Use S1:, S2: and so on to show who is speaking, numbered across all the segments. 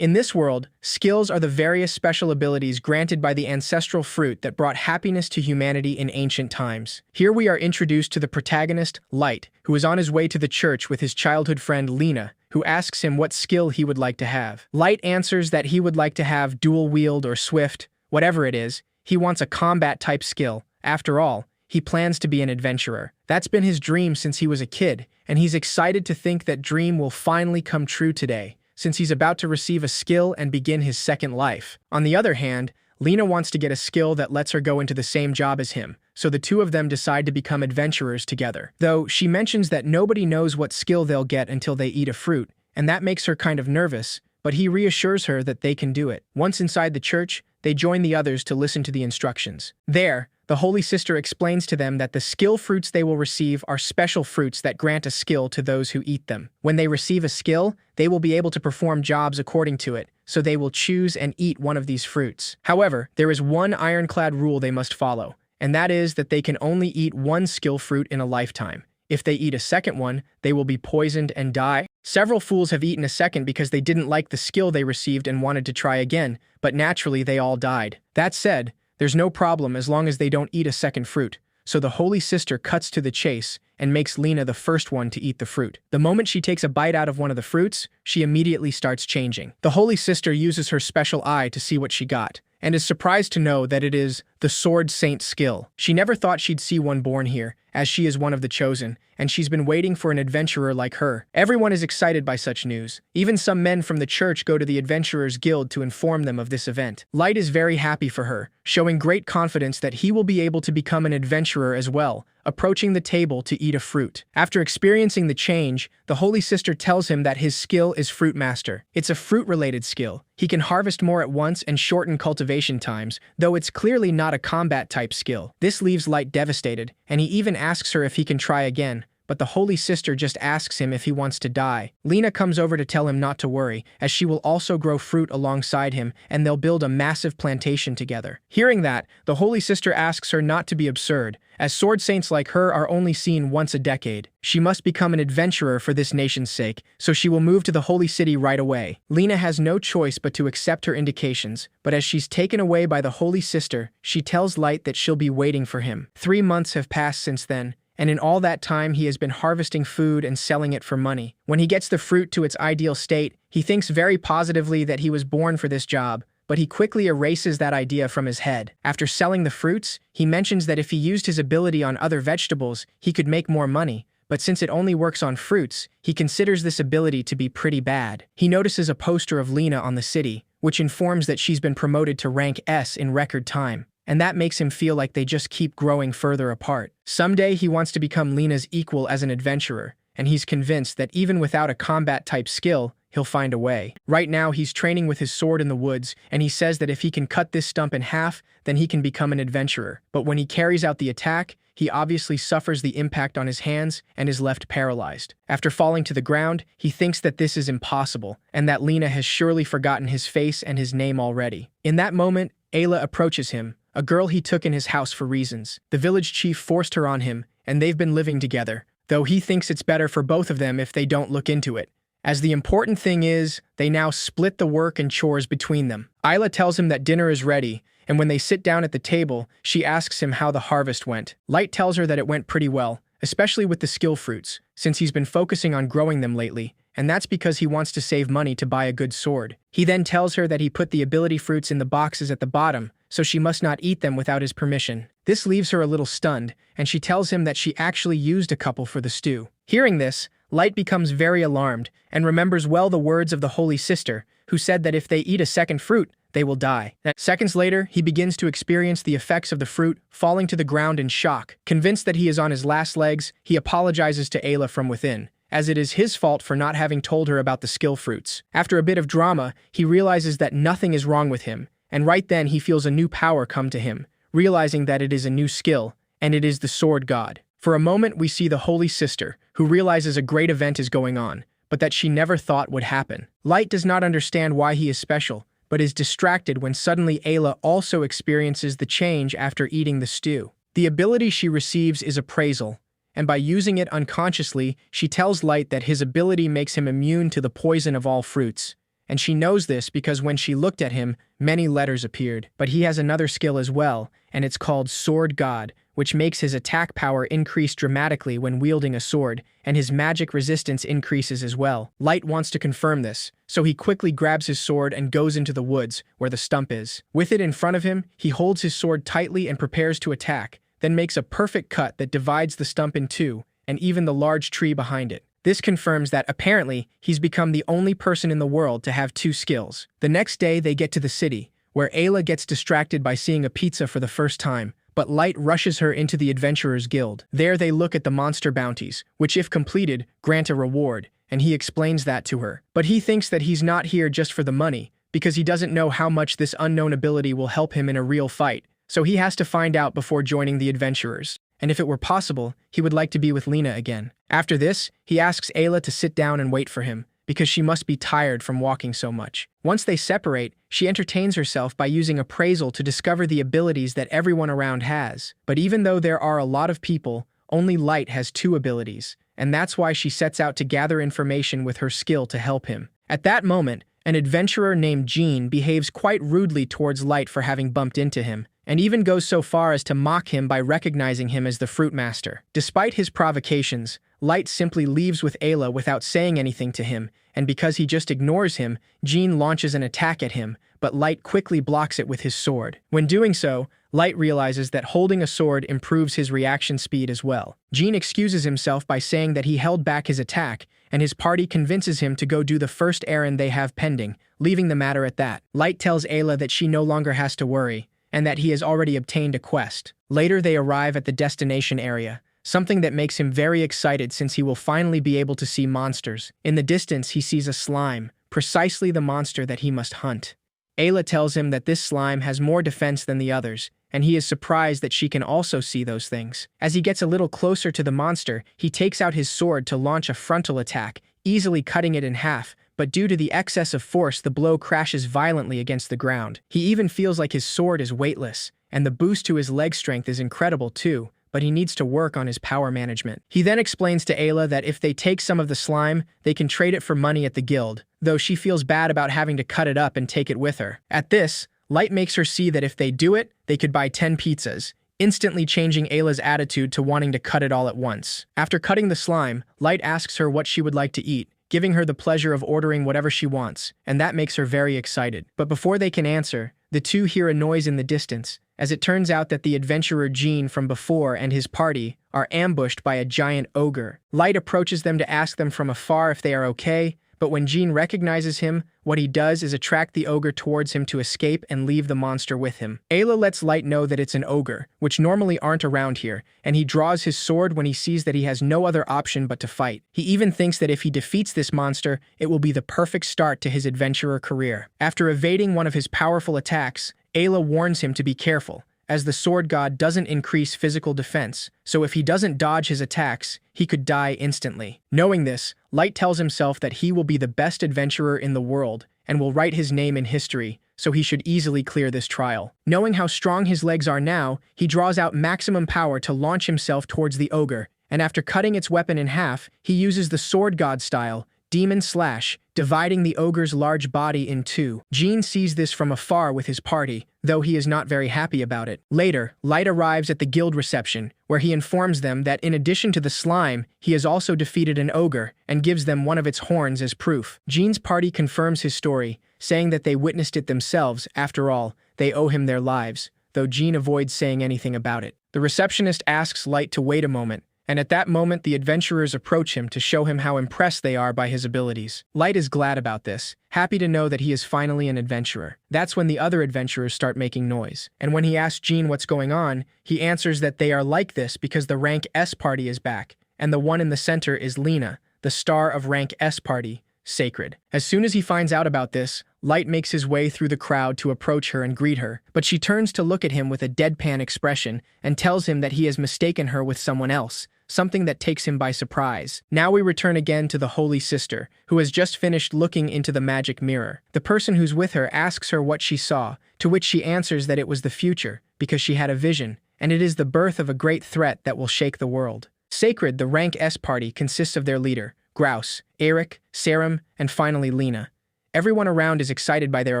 S1: In this world, skills are the various special abilities granted by the ancestral fruit that brought happiness to humanity in ancient times. Here we are introduced to the protagonist, Light, who is on his way to the church with his childhood friend Lena, who asks him what skill he would like to have. Light answers that he would like to have dual wield or swift, whatever it is. He wants a combat-type skill. After all, he plans to be an adventurer. That's been his dream since he was a kid, and he's excited to think that dream will finally come true today, since he's about to receive a skill and begin his second life. On the other hand, Lena wants to get a skill that lets her go into the same job as him, so the two of them decide to become adventurers together. Though she mentions that nobody knows what skill they'll get until they eat a fruit, and that makes her kind of nervous, but he reassures her that they can do it. Once inside the church, they join the others to listen to the instructions. There, the Holy Sister explains to them that the skill fruits they will receive are special fruits that grant a skill to those who eat them. When they receive a skill, they will be able to perform jobs according to it, so they will choose and eat one of these fruits. However, there is one ironclad rule they must follow, and that is that they can only eat one skill fruit in a lifetime. If they eat a second one, they will be poisoned and die. Several fools have eaten a second because they didn't like the skill they received and wanted to try again, but naturally they all died. That said, there's no problem as long as they don't eat a second fruit, so the Holy Sister cuts to the chase and makes Lena the first one to eat the fruit. The moment she takes a bite out of one of the fruits, she immediately starts changing. The Holy Sister uses her special eye to see what she got, and is surprised to know that it is the Sword Saint skill. She never thought she'd see one born here, as she is one of the chosen, and she's been waiting for an adventurer like her. Everyone is excited by such news. Even some men from the church go to the Adventurers Guild to inform them of this event. Light is very happy for her, showing great confidence that he will be able to become an adventurer as well, approaching the table to eat a fruit. After experiencing the change, the Holy Sister tells him that his skill is Fruit Master. It's a fruit-related skill. He can harvest more at once and shorten cultivation times, though it's clearly not a combat-type skill. This leaves Light devastated, and he even asks her if he can try again, but the Holy Sister just asks him if he wants to die. Lena comes over to tell him not to worry, as she will also grow fruit alongside him, and they'll build a massive plantation together. Hearing that, the Holy Sister asks her not to be absurd, as sword saints like her are only seen once a decade. She must become an adventurer for this nation's sake, so she will move to the Holy City right away. Lena has no choice but to accept her indications, but as she's taken away by the Holy Sister, she tells Light that she'll be waiting for him. 3 months have passed since then, and in all that time he has been harvesting food and selling it for money. When he gets the fruit to its ideal state, he thinks very positively that he was born for this job, but he quickly erases that idea from his head. After selling the fruits, he mentions that if he used his ability on other vegetables, he could make more money, but since it only works on fruits, he considers this ability to be pretty bad. He notices a poster of Lena on the city, which informs that she's been promoted to rank S in record time, and that makes him feel like they just keep growing further apart. Someday he wants to become Lena's equal as an adventurer, and he's convinced that even without a combat-type skill, he'll find a way. Right now, he's training with his sword in the woods, and he says that if he can cut this stump in half, then he can become an adventurer. But when he carries out the attack, he obviously suffers the impact on his hands and is left paralyzed. After falling to the ground, he thinks that this is impossible, and that Lena has surely forgotten his face and his name already. In that moment, Ayla approaches him, a girl he took in his house for reasons. The village chief forced her on him, and they've been living together, though he thinks it's better for both of them if they don't look into it, as the important thing is, they now split the work and chores between them. Ayla tells him that dinner is ready, and when they sit down at the table, she asks him how the harvest went. Light tells her that it went pretty well, especially with the skill fruits, since he's been focusing on growing them lately, and that's because he wants to save money to buy a good sword. He then tells her that he put the ability fruits in the boxes at the bottom, so she must not eat them without his permission. This leaves her a little stunned, and she tells him that she actually used a couple for the stew. Hearing this, Light becomes very alarmed and remembers well the words of the Holy Sister, who said that if they eat a second fruit, they will die. Seconds later, he begins to experience the effects of the fruit, falling to the ground in shock. Convinced that he is on his last legs, he apologizes to Ayla from within, as it is his fault for not having told her about the skill fruits. After a bit of drama, he realizes that nothing is wrong with him, and right then he feels a new power come to him, realizing that it is a new skill, and it is the Sword God. For a moment, we see the Holy Sister, who realizes a great event is going on, but that she never thought would happen. Light does not understand why he is special, but is distracted when suddenly Ayla also experiences the change after eating the stew. The ability she receives is appraisal, and by using it unconsciously, she tells Light that his ability makes him immune to the poison of all fruits, and she knows this because when she looked at him, many letters appeared. But he has another skill as well, and it's called Sword God, which makes his attack power increase dramatically when wielding a sword, and his magic resistance increases as well. Light wants to confirm this, so he quickly grabs his sword and goes into the woods, where the stump is. With it in front of him, he holds his sword tightly and prepares to attack, then makes a perfect cut that divides the stump in two, and even the large tree behind it. This confirms that, apparently, he's become the only person in the world to have two skills. The next day, they get to the city, where Ayla gets distracted by seeing a pizza for the first time, but Light rushes her into the Adventurers Guild. There they look at the monster bounties, which if completed, grant a reward, and he explains that to her. But he thinks that he's not here just for the money, because he doesn't know how much this unknown ability will help him in a real fight, so he has to find out before joining the adventurers. And if it were possible, he would like to be with Lena again. After this, he asks Ayla to sit down and wait for him, because she must be tired from walking so much. Once they separate, she entertains herself by using appraisal to discover the abilities that everyone around has. But even though there are a lot of people, only Light has two abilities, and that's why she sets out to gather information with her skill to help him. At that moment, an adventurer named Jean behaves quite rudely towards Light for having bumped into him, and even goes so far as to mock him by recognizing him as the Fruit Master. Despite his provocations, Light simply leaves with Ayla without saying anything to him, and because he just ignores him, Jean launches an attack at him, but Light quickly blocks it with his sword. When doing so, Light realizes that holding a sword improves his reaction speed as well. Jean excuses himself by saying that he held back his attack, and his party convinces him to go do the first errand they have pending, leaving the matter at that. Light tells Ayla that she no longer has to worry, and that he has already obtained a quest. Later they arrive at the destination area, something that makes him very excited since he will finally be able to see monsters. In the distance he sees a slime, precisely the monster that he must hunt. Ayla tells him that this slime has more defense than the others, and he is surprised that she can also see those things. As he gets a little closer to the monster, he takes out his sword to launch a frontal attack, easily cutting it in half, but due to the excess of force the blow crashes violently against the ground. He even feels like his sword is weightless, and the boost to his leg strength is incredible too, but he needs to work on his power management. He then explains to Ayla that if they take some of the slime, they can trade it for money at the guild, though she feels bad about having to cut it up and take it with her. At this, Light makes her see that if they do it, they could buy 10 pizzas, instantly changing Ayla's attitude to wanting to cut it all at once. After cutting the slime, Light asks her what she would like to eat, giving her the pleasure of ordering whatever she wants, and that makes her very excited. But before they can answer, the two hear a noise in the distance, as it turns out that the adventurer Jean from before and his party are ambushed by a giant ogre. Light approaches them to ask them from afar if they are okay, but when Jean recognizes him, what he does is attract the ogre towards him to escape and leave the monster with him. Ayla lets Light know that it's an ogre, which normally aren't around here, and he draws his sword when he sees that he has no other option but to fight. He even thinks that if he defeats this monster, it will be the perfect start to his adventurer career. After evading one of his powerful attacks, Ayla warns him to be careful, as the sword god doesn't increase physical defense, so if he doesn't dodge his attacks, he could die instantly. Knowing this, Light tells himself that he will be the best adventurer in the world and will write his name in history, so he should easily clear this trial. Knowing how strong his legs are now, he draws out maximum power to launch himself towards the ogre, and after cutting its weapon in half, he uses the sword god style, Demon Slash, dividing the ogre's large body in two. Jean sees this from afar with his party, though he is not very happy about it. Later, Light arrives at the guild reception, where he informs them that in addition to the slime, he has also defeated an ogre, and gives them one of its horns as proof. Jean's party confirms his story, saying that they witnessed it themselves. After all, they owe him their lives, though Jean avoids saying anything about it. The receptionist asks Light to wait a moment, and at that moment the adventurers approach him to show him how impressed they are by his abilities. Light is glad about this, happy to know that he is finally an adventurer. That's when the other adventurers start making noise, and when he asks Jean what's going on, he answers that they are like this because the Rank S party is back, and the one in the center is Lena, the star of Rank S party, Sacred. As soon as he finds out about this, Light makes his way through the crowd to approach her and greet her, but she turns to look at him with a deadpan expression and tells him that he has mistaken her with someone else, something that takes him by surprise. Now we return again to the Holy Sister, who has just finished looking into the magic mirror. The person who's with her asks her what she saw, to which she answers that it was the future, because she had a vision, and it is the birth of a great threat that will shake the world. Sacred, the Rank S party, consists of their leader, Grouse, Eric, Sarum, and finally Lena. Everyone around is excited by their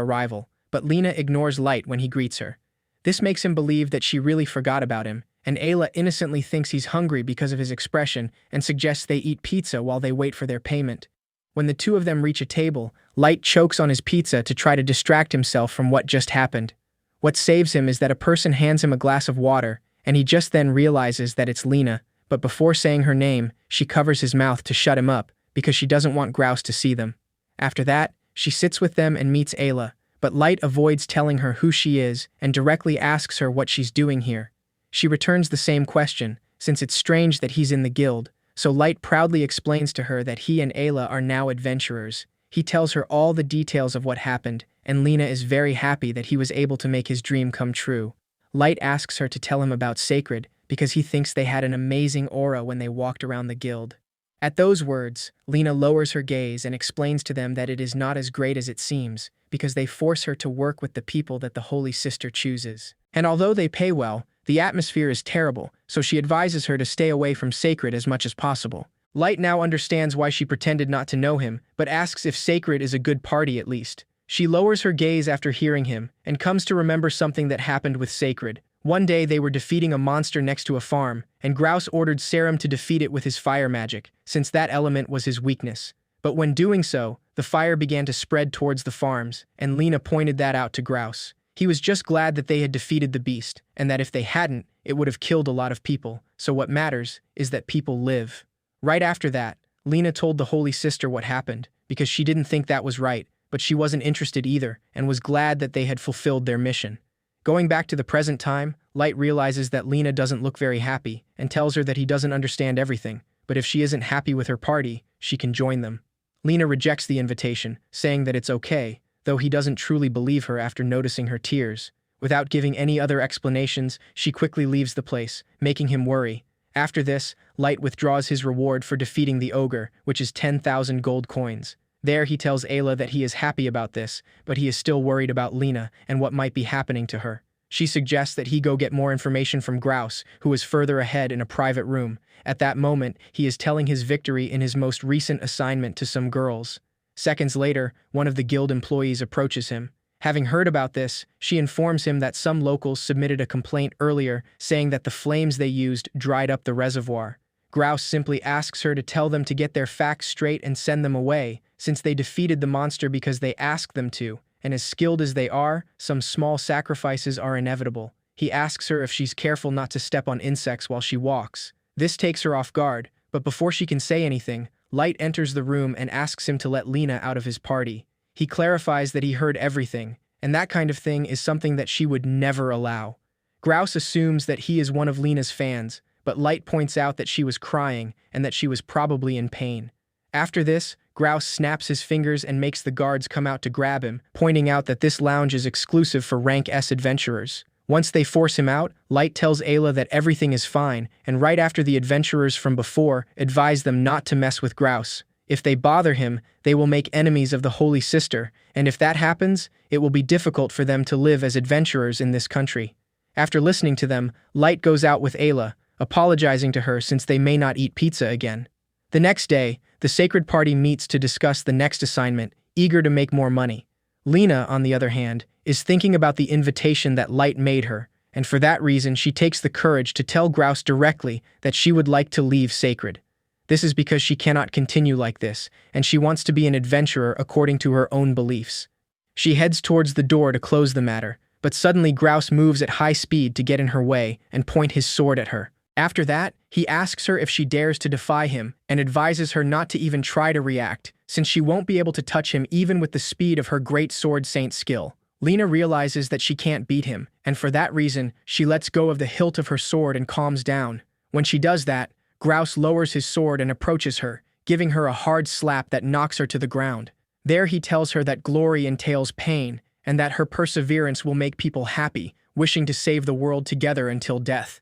S1: arrival, but Lena ignores Light when he greets her. This makes him believe that she really forgot about him, and Ayla innocently thinks he's hungry because of his expression and suggests they eat pizza while they wait for their payment. When the two of them reach a table, Light chokes on his pizza to try to distract himself from what just happened. What saves him is that a person hands him a glass of water, and he just then realizes that it's Lena, but before saying her name, she covers his mouth to shut him up because she doesn't want Grouse to see them. After that, she sits with them and meets Ayla, but Light avoids telling her who she is and directly asks her what she's doing here. She returns the same question, since it's strange that he's in the guild, so Light proudly explains to her that he and Ayla are now adventurers. He tells her all the details of what happened, and Lena is very happy that he was able to make his dream come true. Light asks her to tell him about Sacred, because he thinks they had an amazing aura when they walked around the guild. At those words, Lena lowers her gaze and explains to them that it is not as great as it seems, because they force her to work with the people that the Holy Sister chooses. And although they pay well, the atmosphere is terrible, so she advises her to stay away from Sacred as much as possible. Light now understands why she pretended not to know him, but asks if Sacred is a good party at least. She lowers her gaze after hearing him, and comes to remember something that happened with Sacred. One day they were defeating a monster next to a farm, and Grouse ordered Serum to defeat it with his fire magic, since that element was his weakness. But when doing so, the fire began to spread towards the farms, and Lena pointed that out to Grouse. He was just glad that they had defeated the beast, and that if they hadn't, it would have killed a lot of people, so what matters is that people live. Right after that, Lena told the Holy Sister what happened, because she didn't think that was right, but she wasn't interested either, and was glad that they had fulfilled their mission. Going back to the present time, Light realizes that Lena doesn't look very happy, and tells her that he doesn't understand everything, but if she isn't happy with her party, she can join them. Lena rejects the invitation, saying that it's okay, though he doesn't truly believe her after noticing her tears. Without giving any other explanations, she quickly leaves the place, making him worry. After this, Light withdraws his reward for defeating the ogre, which is 10,000 gold coins. There he tells Ayla that he is happy about this, but he is still worried about Lena and what might be happening to her. She suggests that he go get more information from Grouse, who is further ahead in a private room. At that moment, he is telling his victory in his most recent assignment to some girls. Seconds later, one of the guild employees approaches him. Having heard about this, she informs him that some locals submitted a complaint earlier saying that the flames they used dried up the reservoir. Grouse simply asks her to tell them to get their facts straight and send them away, since they defeated the monster because they asked them to, and as skilled as they are, some small sacrifices are inevitable. He asks her if she's careful not to step on insects while she walks. This takes her off guard, but before she can say anything, Light enters the room and asks him to let Lena out of his party. He clarifies that he heard everything, and that kind of thing is something that she would never allow. Grouse assumes that he is one of Lena's fans, but Light points out that she was crying and that she was probably in pain. After this, Grouse snaps his fingers and makes the guards come out to grab him, pointing out that this lounge is exclusive for Rank S adventurers. Once they force him out, Light tells Ayla that everything is fine, and right after the adventurers from before advise them not to mess with Grouse. If they bother him, they will make enemies of the Holy Sister, and if that happens, it will be difficult for them to live as adventurers in this country. After listening to them, Light goes out with Ayla, apologizing to her since they may not eat pizza again. The next day, the Sacred Party meets to discuss the next assignment, eager to make more money. Lena, on the other hand, is thinking about the invitation that Light made her, and for that reason she takes the courage to tell Grouse directly that she would like to leave Sacred. This is because she cannot continue like this, and she wants to be an adventurer according to her own beliefs. She heads towards the door to close the matter, but suddenly Grouse moves at high speed to get in her way and point his sword at her. After that, he asks her if she dares to defy him and advises her not to even try to react, since she won't be able to touch him even with the speed of her great sword saint skill. Lena realizes that she can't beat him, and for that reason, she lets go of the hilt of her sword and calms down. When she does that, Grouse lowers his sword and approaches her, giving her a hard slap that knocks her to the ground. There he tells her that glory entails pain, and that her perseverance will make people happy, wishing to save the world together until death.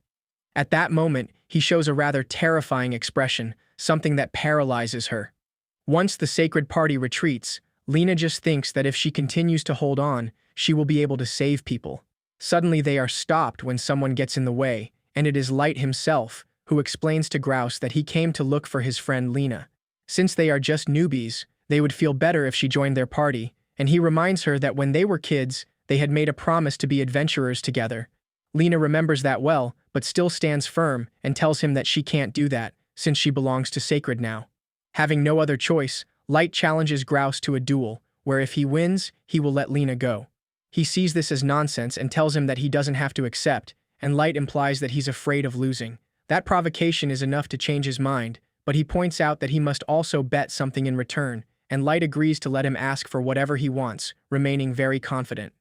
S1: At that moment, he shows a rather terrifying expression, something that paralyzes her. Once the Sacred Party retreats, Lena just thinks that if she continues to hold on, she will be able to save people. Suddenly they are stopped when someone gets in the way, and it is Light himself, who explains to Grouse that he came to look for his friend Lena. Since they are just newbies, they would feel better if she joined their party, and he reminds her that when they were kids, they had made a promise to be adventurers together. Lena remembers that well, but still stands firm and tells him that she can't do that, since she belongs to Sacred now. Having no other choice, Light challenges Grouse to a duel, where if he wins, he will let Lena go. He sees this as nonsense and tells him that he doesn't have to accept, and Light implies that he's afraid of losing. That provocation is enough to change his mind, but he points out that he must also bet something in return, and Light agrees to let him ask for whatever he wants, remaining very confident.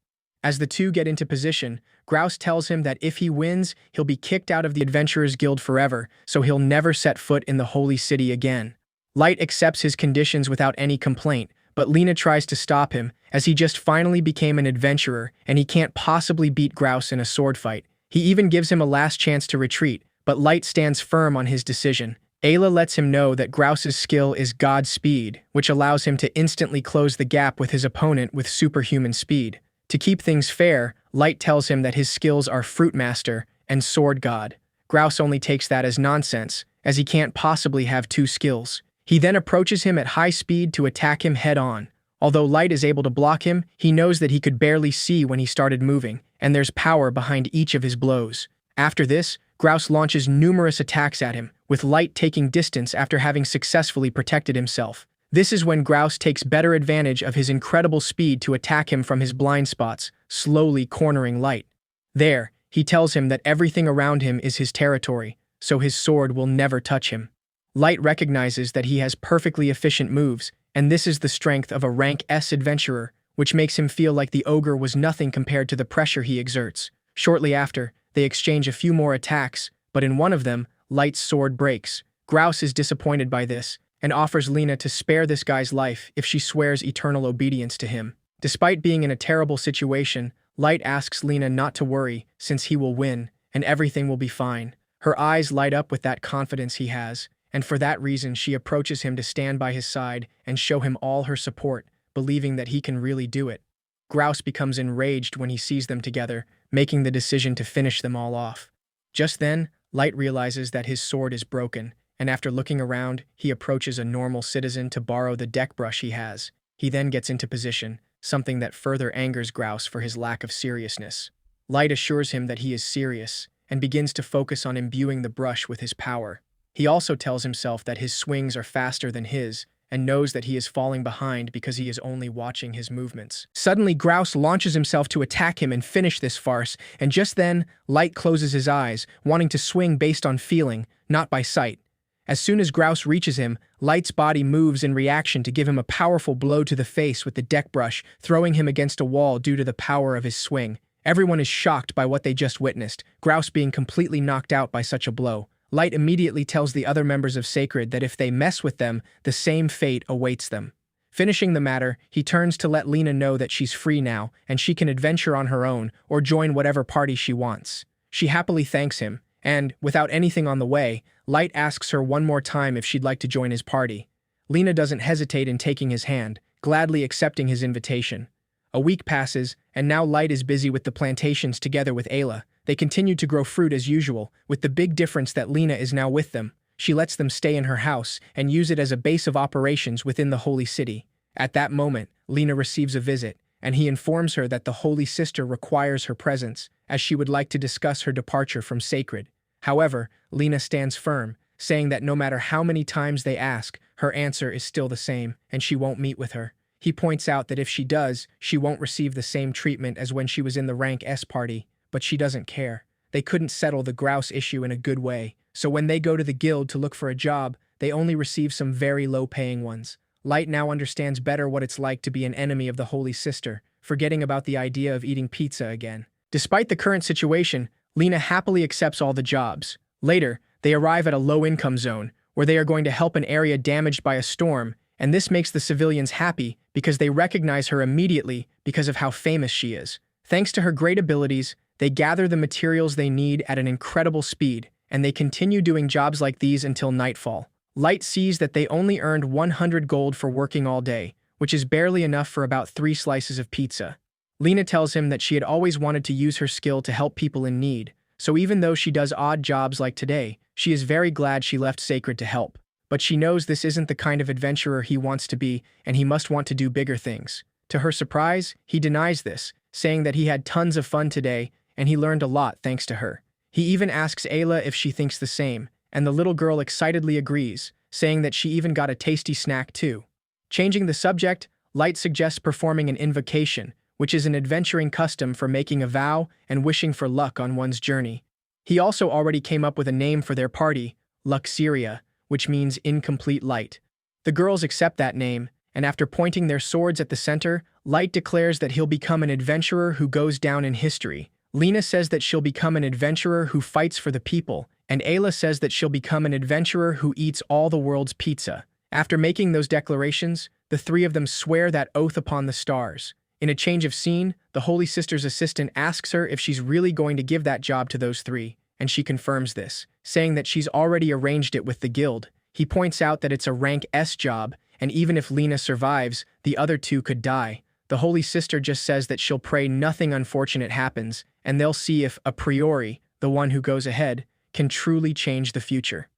S1: As the two get into position, Grouse tells him that if he wins, he'll be kicked out of the Adventurers Guild forever, so he'll never set foot in the Holy City again. Light accepts his conditions without any complaint, but Lena tries to stop him, as he just finally became an adventurer, and he can't possibly beat Grouse in a sword fight. He even gives him a last chance to retreat, but Light stands firm on his decision. Ayla lets him know that Grouse's skill is God Speed, which allows him to instantly close the gap with his opponent with superhuman speed. To keep things fair, Light tells him that his skills are Fruit Master and Sword God. Grouse only takes that as nonsense, as he can't possibly have two skills. He then approaches him at high speed to attack him head-on. Although Light is able to block him, he knows that he could barely see when he started moving, and there's power behind each of his blows. After this, Grouse launches numerous attacks at him, with Light taking distance after having successfully protected himself. This is when Grouse takes better advantage of his incredible speed to attack him from his blind spots, slowly cornering Light. There, he tells him that everything around him is his territory, so his sword will never touch him. Light recognizes that he has perfectly efficient moves, and this is the strength of a rank S adventurer, which makes him feel like the ogre was nothing compared to the pressure he exerts. Shortly after, they exchange a few more attacks, but in one of them, Light's sword breaks. Grouse is disappointed by this, and offers Lena to spare this guy's life if she swears eternal obedience to him. Despite being in a terrible situation, Light asks Lena not to worry, since he will win, and everything will be fine. Her eyes light up with that confidence he has, and for that reason she approaches him to stand by his side and show him all her support, believing that he can really do it. Grouse becomes enraged when he sees them together, making the decision to finish them all off. Just then, Light realizes that his sword is broken, and after looking around, he approaches a normal citizen to borrow the deck brush he has. He then gets into position, something that further angers Grouse for his lack of seriousness. Light assures him that he is serious, and begins to focus on imbuing the brush with his power. He also tells himself that his swings are faster than his, and knows that he is falling behind because he is only watching his movements. Suddenly, Grouse launches himself to attack him and finish this farce, and just then, Light closes his eyes, wanting to swing based on feeling, not by sight. As soon as Grouse reaches him, Light's body moves in reaction to give him a powerful blow to the face with the deck brush, throwing him against a wall due to the power of his swing. Everyone is shocked by what they just witnessed, Grouse being completely knocked out by such a blow. Light immediately tells the other members of Sacred that if they mess with them, the same fate awaits them. Finishing the matter, he turns to let Lena know that she's free now, and she can adventure on her own or join whatever party she wants. She happily thanks him, and, without anything on the way, Light asks her one more time if she'd like to join his party. Lena doesn't hesitate in taking his hand, gladly accepting his invitation. A week passes, and now Light is busy with the plantations together with Ayla. They continue to grow fruit as usual, with the big difference that Lena is now with them. She lets them stay in her house and use it as a base of operations within the Holy City. At that moment, Lena receives a visit, and he informs her that the Holy Sister requires her presence, as she would like to discuss her departure from Sacred. However, Lena stands firm, saying that no matter how many times they ask, her answer is still the same, and she won't meet with her. He points out that if she does, she won't receive the same treatment as when she was in the rank S party, but she doesn't care. They couldn't settle the Grouse issue in a good way, so when they go to the guild to look for a job, they only receive some very low-paying ones. Light now understands better what it's like to be an enemy of the Holy Sister, forgetting about the idea of eating pizza again. Despite the current situation, Lena happily accepts all the jobs. Later, they arrive at a low-income zone, where they are going to help an area damaged by a storm, and this makes the civilians happy because they recognize her immediately because of how famous she is. Thanks to her great abilities, they gather the materials they need at an incredible speed, and they continue doing jobs like these until nightfall. Light sees that they only earned 100 gold for working all day, which is barely enough for about 3 slices of pizza. Lena tells him that she had always wanted to use her skill to help people in need, so even though she does odd jobs like today, she is very glad she left Sacred to help. But she knows this isn't the kind of adventurer he wants to be, and he must want to do bigger things. To her surprise, he denies this, saying that he had tons of fun today and he learned a lot thanks to her. He even asks Ayla if she thinks the same, and the little girl excitedly agrees, saying that she even got a tasty snack too. Changing the subject, Light suggests performing an invocation, which is an adventuring custom for making a vow and wishing for luck on one's journey. He also already came up with a name for their party, Luxeria, which means incomplete light. The girls accept that name, and after pointing their swords at the center, Light declares that he'll become an adventurer who goes down in history. Lena says that she'll become an adventurer who fights for the people, and Ayla says that she'll become an adventurer who eats all the world's pizza. After making those declarations, the three of them swear that oath upon the stars. In a change of scene, the Holy Sister's assistant asks her if she's really going to give that job to those three, and she confirms this, saying that she's already arranged it with the guild. He points out that it's a rank S job, and even if Lena survives, the other two could die. The Holy Sister just says that she'll pray nothing unfortunate happens, and they'll see if, a priori, the one who goes ahead, can truly change the future.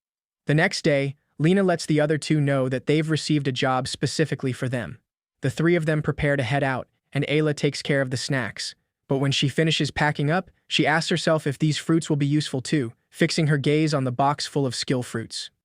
S1: The next day, Lena lets the other two know that they've received a job specifically for them. The three of them prepare to head out, and Ayla takes care of the snacks. But when she finishes packing up, she asks herself if these fruits will be useful too, fixing her gaze on the box full of skill fruits.